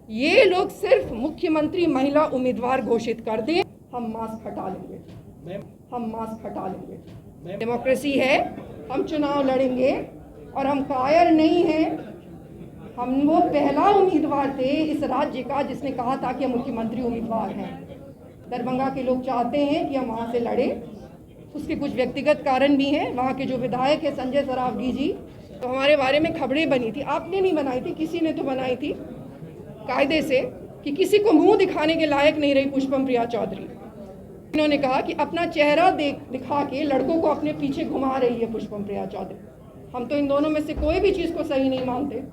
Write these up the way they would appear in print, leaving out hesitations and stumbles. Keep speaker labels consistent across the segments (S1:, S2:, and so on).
S1: ये लोग सिर्फ मुख्यमंत्री महिला उम्मीदवार घोषित कर दें, हम मास्क हटा लेंगे, हम मास्क हटा लेंगे। डेमोक्रेसी है, हम चुनाव लड़ेंगे और हम कायर नहीं हैं। हम वो पहला उम्मीदवार थे इस राज्य का जिसने कहा था कि हम मुख्यमंत्री उम्मीदवार हैं। दरभंगा के लोग चाहते हैं कि हम वहाँ से लड़ें, उसके कुछ व्यक्तिगत कारण भी हैं। वहाँ के जो विधायक है संजय सरावगी जी, तो हमारे बारे में खबरें बनी थी, आपने नहीं बनाई थी, किसी ने तो बनाई थी कायदे से, कि किसी को मुंह दिखाने के लायक नहीं रही पुष्पम प्रिया चौधरी। इन्होंने कहा कि अपना चेहरा दिखा के लड़कों को अपने पीछे घुमा रही है पुष्पम प्रिया चौधरी। हम तो इन दोनों में से कोई भी चीज़ को सही नहीं मानते।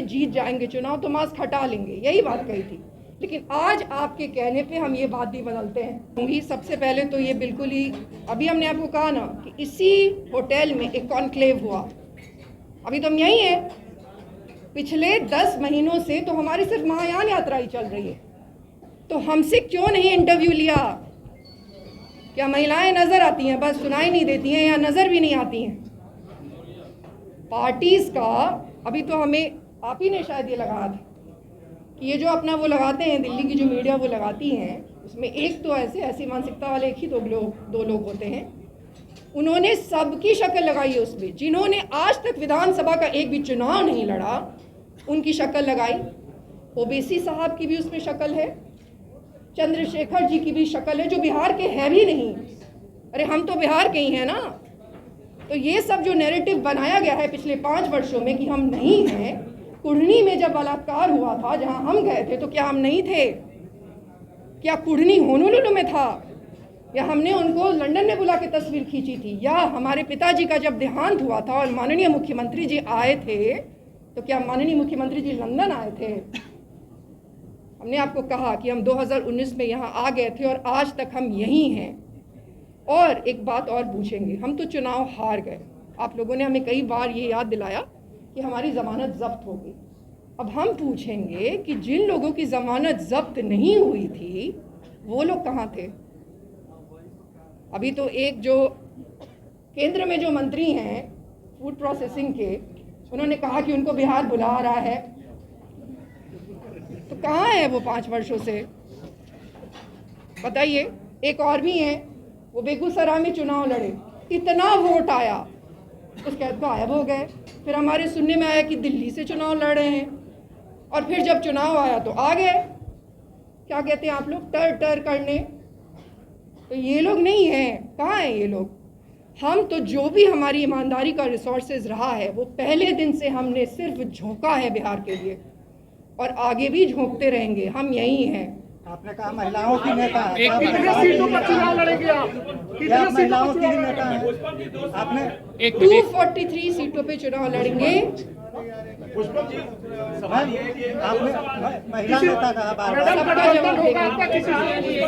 S1: जीत जाएंगे चुनाव तो मास्क हटा लेंगे, यही बात कही थी। लेकिन आज आपके कहने पे हम ये बात भी बदलते हैं। सबसे पहले तो ये बिल्कुल ही, अभी हमने आपको कहा ना कि इसी होटल में एक कॉन्क्लेव हुआ, अभी तो हम यहीं हैं। पिछले 10 महीनों से तो हमारी सिर्फ महायान यात्रा ही चल रही है, तो हमसे क्यों नहीं इंटरव्यू लिया? क्या महिलाएं नजर आती हैं, बस सुनाई नहीं देती हैं, या नजर भी नहीं आती हैं? पार्टीज का अभी तो हमें आप ही ने शायद ये लगाया था कि ये जो अपना वो लगाते हैं, दिल्ली की जो मीडिया वो लगाती हैं, उसमें एक तो ऐसी मानसिकता वाले एक ही दो लोग होते हैं। उन्होंने सबकी शक्ल लगाई है उसमें, जिन्होंने आज तक विधानसभा का एक भी चुनाव नहीं लड़ा, उनकी शक्ल लगाई। ओबीसी साहब की भी उसमें शक्ल है, चंद्रशेखर जी की भी शक्ल है, जो बिहार के है भी नहीं। अरे हम तो बिहार के ही हैं ना। तो ये सब जो नैरेटिव बनाया गया है पिछले 5 वर्षों में कि हम नहीं हैं, कुढ़नी में जब बलात्कार हुआ था जहां हम गए थे, तो क्या हम नहीं थे? क्या कुढ़नी होनोलुलु में था? या हमने उनको लंदन में बुला के तस्वीर खींची थी? या हमारे पिताजी का जब देहांत हुआ था और माननीय मुख्यमंत्री जी आए थे, तो क्या माननीय मुख्यमंत्री जी लंदन आए थे? हमने आपको कहा कि हम 2019 में यहाँ आ गए थे और आज तक हम यहीं हैं। और एक बात और पूछेंगे, हम तो चुनाव हार गए, आप लोगों ने हमें कई बार ये याद दिलाया कि हमारी ज़मानत ज़ब्त हो गई। अब हम पूछेंगे कि जिन लोगों की ज़मानत ज़ब्त नहीं हुई थी वो लोग कहाँ थे? अभी तो एक जो केंद्र में जो मंत्री हैं फूड प्रोसेसिंग के, उन्होंने कहा कि उनको बिहार बुला रहा है, तो कहाँ है वो 5 वर्षों से? बताइए। एक और भी हैं, वो बेगूसराय में चुनाव लड़े, इतना वोट आया, उसके बाद गायब हो गए। फिर हमारे सुनने में आया कि दिल्ली से चुनाव लड़ रहे हैं, और फिर जब चुनाव आया तो आ गए। क्या कहते हैं आप लोग, टर करने। तो ये लोग नहीं हैं, कहाँ हैं ये लोग? हम तो जो भी हमारी ईमानदारी का रिसोर्सेज रहा है, वो पहले दिन से हमने सिर्फ झोंका है बिहार के लिए, और आगे भी झोंकते रहेंगे। हम यहीं हैं।
S2: आपने कहा महिलाओं की नेता है,
S3: कितने सीटों पर चुनाव लड़ेंगे आप?
S2: कितने महिलाओं की नेता है? आपने
S1: 243 सीटों पे चुनाव लड़ेंगे।
S2: आपने महिला नेता कहा बार बार।
S1: सबका जवाब देगा।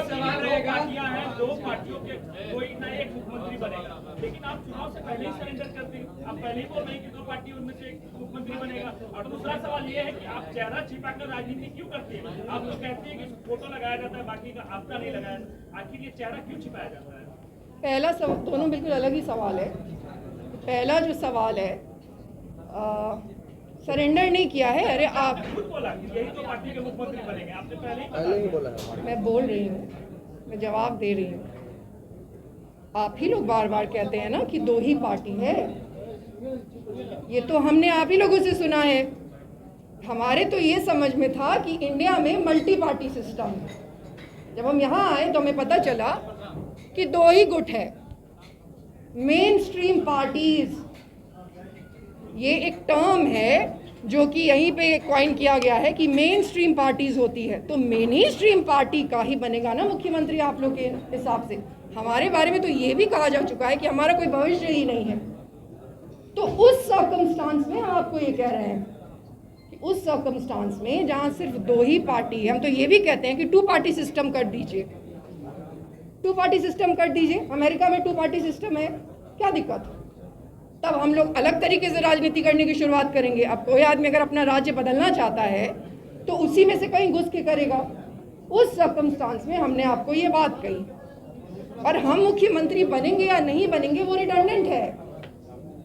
S4: सवाल रहेगा कि दो पार्टियों के कोई ना एक मुख्यमंत्री बनेगा, लेकिन आप चुनाव से पहले ही सरेंडर करते हैं। आप पहले ही बोल रहे हैं कि 2 पार्टी उनमें से एक मुख्यमंत्री बनेगा। और दूसरा सवाल ये है कि आप चेहरा छिपाकर राजनीति क्यों करते हैं? आप लोग कहते हैं कि फोटो लगाया जाता है, बाकी का आपका नहीं लगाया, आखिर ये चेहरा क्यों छिपाया जाता है?
S1: पहला सवाल, दोनों बिल्कुल अलग ही सवाल है। पहला जो सवाल है, सरेंडर नहीं किया है। अरे आप
S4: खुद बोला कि यही 2 पार्टी के मुख्यमंत्री बनेंगे, आपने पहले ही बोला।
S1: मैं बोल रही हूँ, मैं जवाब दे रही हूँ। आप ही लोग बार बार कहते हैं ना कि 2 ही पार्टी है, ये तो हमने आप ही लोगों से सुना है। हमारे तो ये समझ में था कि इंडिया में मल्टी पार्टी सिस्टम है। जब हम यहाँ आए तो हमें पता चला कि 2 ही गुट है। मेन स्ट्रीम पार्टीज, ये एक टर्म है जो कि यहीं पे कॉइन किया गया है कि मेन स्ट्रीम पार्टीज होती है, तो मेन ही स्ट्रीम पार्टी का ही बनेगा ना मुख्यमंत्री आप लोग के हिसाब से। हमारे बारे में तो ये भी कहा जा चुका है कि हमारा कोई भविष्य ही नहीं है। तो उस सर्कमस्टांस में हम आपको ये कह रहे हैं कि उस सर्कमस्टांस में जहाँ सिर्फ 2 ही पार्टी है, हम तो ये भी कहते हैं कि 2 पार्टी सिस्टम कर दीजिए, 2 पार्टी सिस्टम कर दीजिए। अमेरिका में 2 पार्टी सिस्टम है, क्या दिक्कत है? तब हम लोग अलग तरीके से राजनीति करने की शुरुआत करेंगे। अब कोई आदमी अगर अपना राज्य बदलना चाहता है तो उसी में से कहीं घुस के करेगा। उस सर्कमस्टांस में हमने आपको ये बात कही, और हम मुख्यमंत्री बनेंगे या नहीं बनेंगे वो रिडंडेंट है।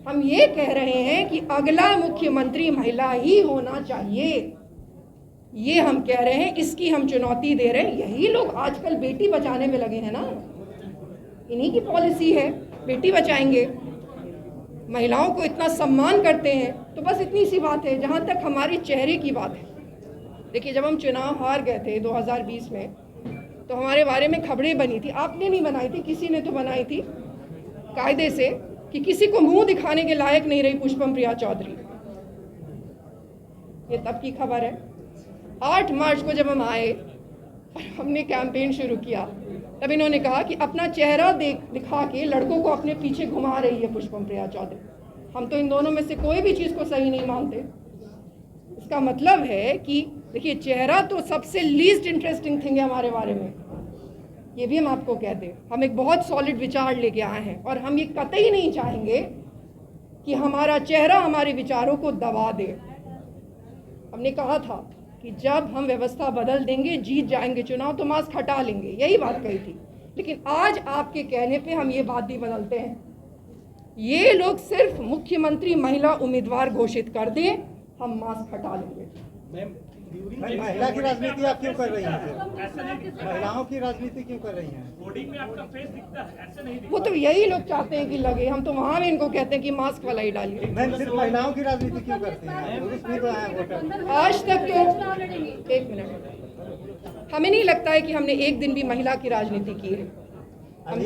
S1: हम ये कह रहे हैं कि अगला मुख्यमंत्री महिला ही होना चाहिए। ये हम कह रहे हैं, इसकी हम चुनौती दे रहे हैं। यही लोग आजकल बेटी बचाने में लगे हैं ना, इन्हीं की पॉलिसी है, बेटी बचाएंगे, महिलाओं को इतना सम्मान करते हैं। तो बस इतनी सी बात है। जहाँ तक हमारे चेहरे की बात है, देखिए जब हम चुनाव हार गए थे 2020 में, तो हमारे बारे में खबरें बनी थी। आपने नहीं बनाई थी, किसी ने तो बनाई थी कायदे से, कि किसी को मुंह दिखाने के लायक नहीं रही पुष्पम प्रिया चौधरी। ये तब की खबर है। 8 मार्च को जब हम आए और हमने कैंपेन शुरू किया, तब इन्होंने कहा कि अपना चेहरा दिखा के लड़कों को अपने पीछे घुमा रही है पुष्पम प्रिया चौधरी। हम तो इन दोनों में से कोई भी चीज़ को सही नहीं मानते। इसका मतलब है कि देखिए, चेहरा तो सबसे लीस्ट इंटरेस्टिंग थिंग है हमारे बारे में। ये भी हम आपको कहते हैं। हम एक बहुत सॉलिड विचार लेके आए हैं और हम ये कतई नहीं चाहेंगे कि हमारा चेहरा हमारे विचारों को दबा दे। हमने कहा था कि जब हम व्यवस्था बदल देंगे, जीत जाएंगे चुनाव, तो मास्क हटा लेंगे, यही बात कही थी। लेकिन आज आपके कहने पे हम ये बात भी बदलते हैं। ये लोग सिर्फ मुख्यमंत्री महिला उम्मीदवार घोषित कर दें, हम मास्क हटा लेंगे।
S2: महिला की राजनीति आप क्यों कर रही हैं? महिलाओं की राजनीति क्यों कर रही हैं?
S4: होर्डिंग में आपका फेस दिखता है, ऐसे नहीं
S1: वो तो यही लोग चाहते हैं कि लगे। हम तो वहाँ भी इनको कहते हैं कि मास्क वाला ही डालिए।
S2: मैम, सिर्फ महिलाओं की राजनीति क्यों करते हैं? पुरुष भी तो हैं वोटर।
S1: आज तक तो एक मिनट, हमें नहीं लगता है कि हमने एक दिन भी महिला की राजनीति की है। हम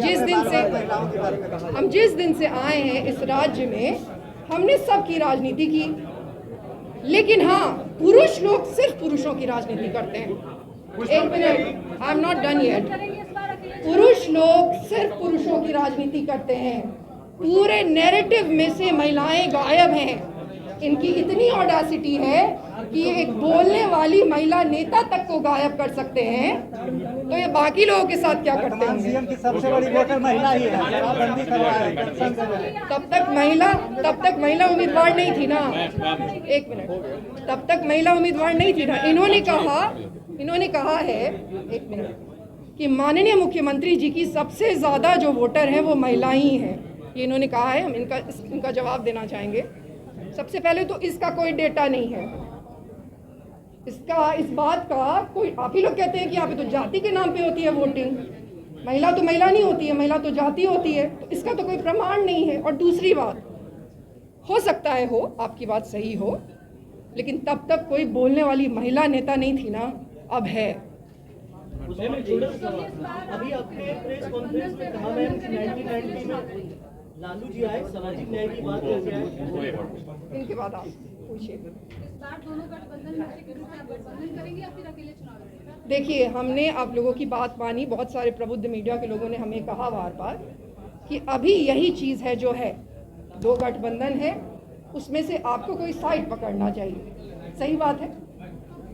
S1: जिस दिन से आए हैं इस राज्य में, हमने सबकी राजनीति की। लेकिन हाँ, पुरुष लोग सिर्फ पुरुषों की राजनीति करते हैं। एक minute, I am not done yet. पुरुष लोग सिर्फ पुरुषों की राजनीति करते हैं। पूरे नैरेटिव में से महिलाएं गायब हैं। इनकी इतनी ऑडेसिटी है कि एक बोलने वाली महिला नेता तक को गायब कर सकते हैं, तो ये बाकी लोगों के साथ क्या करते हैं?
S2: सीएम की सबसे बड़ी वोटर महिला ही है। शराबबंदी करवाए
S1: तब तक महिला उम्मीदवार नहीं थी ना। एक मिनट, तब तक महिला उम्मीदवार नहीं थी ना। इन्होंने कहा है, एक मिनट, कि माननीय मुख्यमंत्री जी की सबसे ज्यादा जो वोटर हैं वो महिलाएं ही हैं। ये इन्होंने कहा है। हम इनका जवाब देना चाहेंगे। सबसे पहले तो इसका कोई डेटा नहीं है। इस बात का कोई, आप ही लोग कहते हैं कि यहाँ पे तो जाति के नाम पे होती है वोटिंग। महिला तो महिला नहीं होती है, महिला तो जाति होती है। तो इसका तो कोई प्रमाण नहीं है। और दूसरी बात, हो सकता है हो, आपकी बात सही हो, लेकिन तब तक कोई बोलने वाली महिला नेता नहीं थी ना, अब है।
S5: अभी आपने प्रेस कॉन्फ्रेंस में कहा मैम कि 1990 में लालू जी आए, सामाजिक न्याय की बात करके आए।
S1: इनके बाद आप पूछिए। देखिए, हमने आप लोगों की बात मानी। बहुत सारे प्रबुद्ध मीडिया के लोगों ने हमें कहा बार बार कि अभी यही चीज़ है जो है, 2 गठबंधन है, उसमें से आपको कोई साइड पकड़ना चाहिए। सही बात है।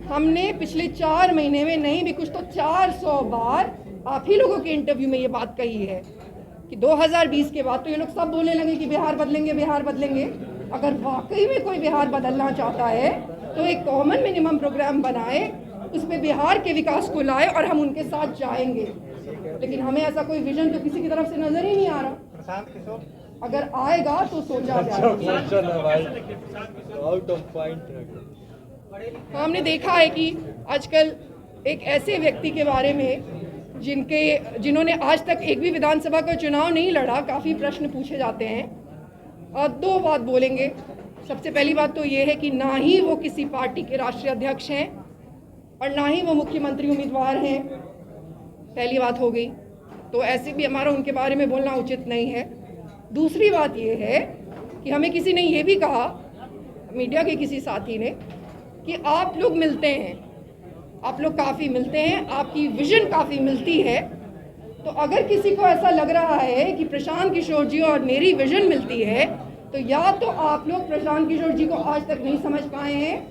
S1: हमने पिछले 4 महीने में नहीं भी कुछ तो 400 बार आप ही लोगों के इंटरव्यू में ये बात कही है कि 2020 के बाद तो ये लोग सब बोलने लगे कि बिहार बदलेंगे, बिहार बदलेंगे। अगर वाकई में कोई बिहार बदलना चाहता है तो एक कॉमन मिनिमम प्रोग्राम बनाए, उसमें बिहार के विकास को लाए और हम उनके साथ जाएंगे। लेकिन हमें ऐसा कोई विजन तो किसी की तरफ से नजर ही नहीं आ रहा।
S2: प्रशांत किशोर
S1: अगर आएगा तो सोचा जाएगा। हमने देखा है कि आजकल एक ऐसे व्यक्ति के बारे में जिन्होंने आज तक एक भी विधानसभा का चुनाव नहीं लड़ा, काफ़ी प्रश्न पूछे जाते हैं। और 2 बात बोलेंगे। सबसे पहली बात तो ये है कि ना ही वो किसी पार्टी के राष्ट्रीय अध्यक्ष हैं और ना ही वो मुख्यमंत्री उम्मीदवार हैं। पहली बात हो गई। तो ऐसे भी हमारा उनके बारे में बोलना उचित नहीं है। दूसरी बात ये है कि हमें किसी ने ये भी कहा, मीडिया के किसी साथी ने, कि आप लोग मिलते हैं, आप लोग काफ़ी मिलते हैं, आपकी विजन काफ़ी मिलती है। तो अगर किसी को ऐसा लग रहा है कि प्रशांत किशोर जी और मेरी विजन मिलती है, तो या तो आप लोग प्रशांत किशोर जी को आज तक नहीं समझ पाए हैं,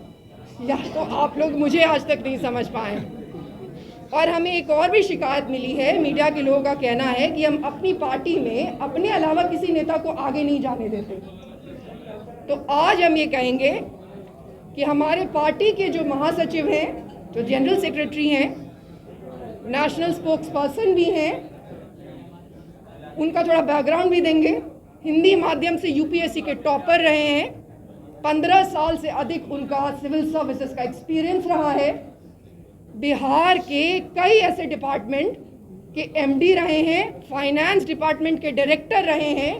S1: या तो आप लोग मुझे आज तक नहीं समझ पाए। और हमें एक और भी शिकायत मिली है, मीडिया के लोगों का कहना है कि हम अपनी पार्टी में अपने अलावा किसी नेता को आगे नहीं जाने देते। तो आज हम ये कहेंगे कि हमारे पार्टी के जो महासचिव हैं, जो जनरल सेक्रेटरी हैं, नेशनल स्पोक्स पर्सन भी हैं, उनका थोड़ा बैकग्राउंड भी देंगे। हिंदी माध्यम से यूपीएससी के टॉपर रहे हैं, 15 साल से अधिक उनका सिविल सर्विसेज का एक्सपीरियंस रहा है। बिहार के कई ऐसे डिपार्टमेंट के एमडी रहे हैं, फाइनेंस डिपार्टमेंट के डायरेक्टर रहे हैं,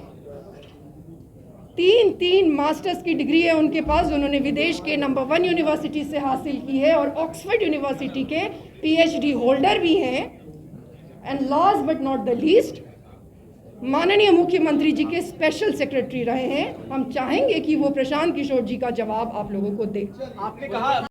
S1: 3 मास्टर्स की डिग्री है उनके पास, उन्होंने विदेश के नंबर 1 यूनिवर्सिटी से हासिल की है और ऑक्सफोर्ड यूनिवर्सिटी के पीएचडी होल्डर भी हैं। And last but not the least, माननीय मुख्यमंत्री जी के स्पेशल सेक्रेटरी रहे हैं। हम चाहेंगे कि वो प्रशांत किशोर जी का जवाब आप लोगों को दे।
S5: आपने कहा